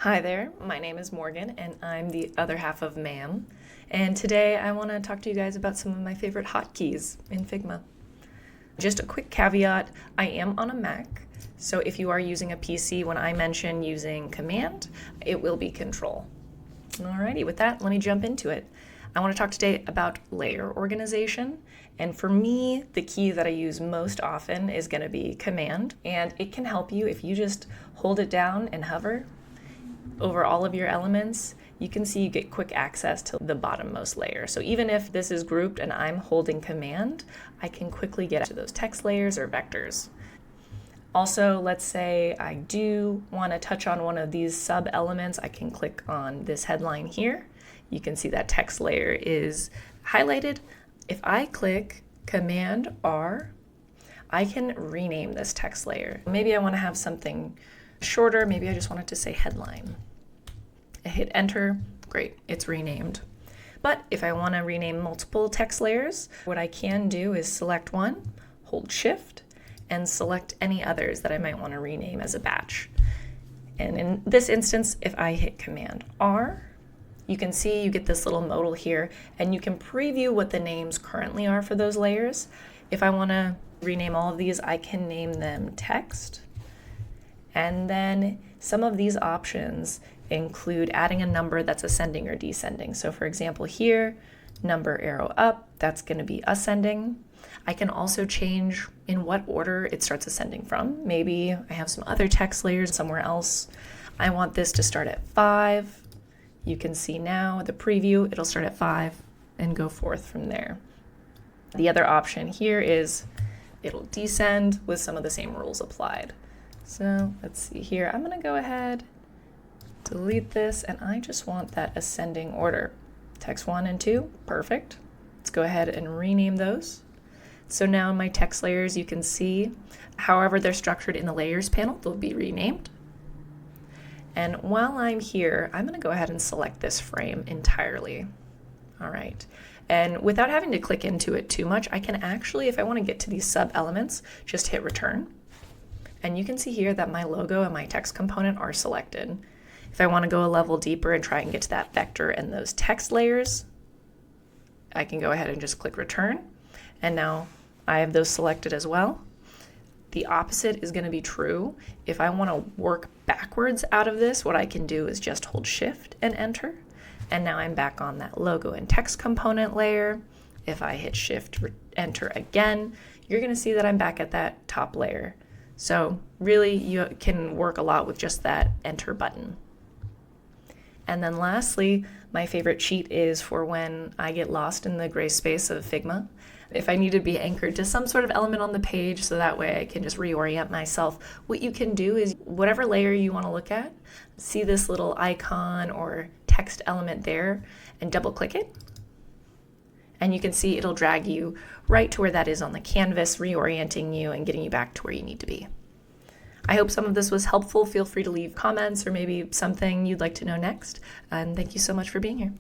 Hi there, my name is Morgan and I'm the other half of Ma'am. And today I want to talk to you guys about some of my favorite hotkeys in Figma. Just a quick caveat, I am on a Mac, so if you are using a PC, when I mention using Command, it will be Control. Alrighty, with that, let me jump into it. I want to talk today about layer organization, and for me, the key that I use most often is going to be Command, and it can help you if you just hold it down and hover over all of your elements. You can see you get quick access to the bottommost layer. So even if this is grouped and I'm holding Command, I can quickly get to those text layers or vectors. Also, let's say I do want to touch on one of these sub elements. I can click on this headline here. You can see that text layer is highlighted. If I click Command R, I can rename this text layer. Maybe I want to have something shorter. Maybe I just want it to say headline. I hit enter, great, it's renamed. But if I want to rename multiple text layers, what I can do is select one, hold shift, and select any others that I might want to rename as a batch. And in this instance, if I hit Command R, you can see you get this little modal here, and you can preview what the names currently are for those layers. If I want to rename all of these, I can name them text. And then some of these options include adding a number that's ascending or descending. So for example here, number arrow up, that's going to be ascending. I can also change in what order it starts ascending from. Maybe I have some other text layers somewhere else. I want this to start at 5. You can see now the preview, it'll start at 5 and go forth from there. The other option here is it'll descend with some of the same rules applied. So let's see here, I'm going to go ahead, delete this, and I just want that ascending order. Text 1 and 2, perfect. Let's go ahead and rename those. So now in my text layers, you can see however they're structured in the layers panel, they'll be renamed. And while I'm here, I'm going to go ahead and select this frame entirely. All right. And without having to click into it too much, I can actually, if I want to get to these sub elements, just hit return. And you can see here that my logo and my text component are selected. If I want to go a level deeper and try and get to that vector and those text layers, I can go ahead and just click return. And now I have those selected as well. The opposite is going to be true. If I want to work backwards out of this, what I can do is just hold shift and enter. And now I'm back on that logo and text component layer. If I hit shift, enter again, you're going to see that I'm back at that top layer. So really you can work a lot with just that enter button. And then lastly, my favorite cheat is for when I get lost in the gray space of Figma. If I need to be anchored to some sort of element on the page so that way I can just reorient myself, what you can do is whatever layer you want to look at, see this little icon or text element there and double click it. And you can see it'll drag you right to where that is on the canvas, reorienting you and getting you back to where you need to be. I hope some of this was helpful. Feel free to leave comments or maybe something you'd like to know next. And thank you so much for being here.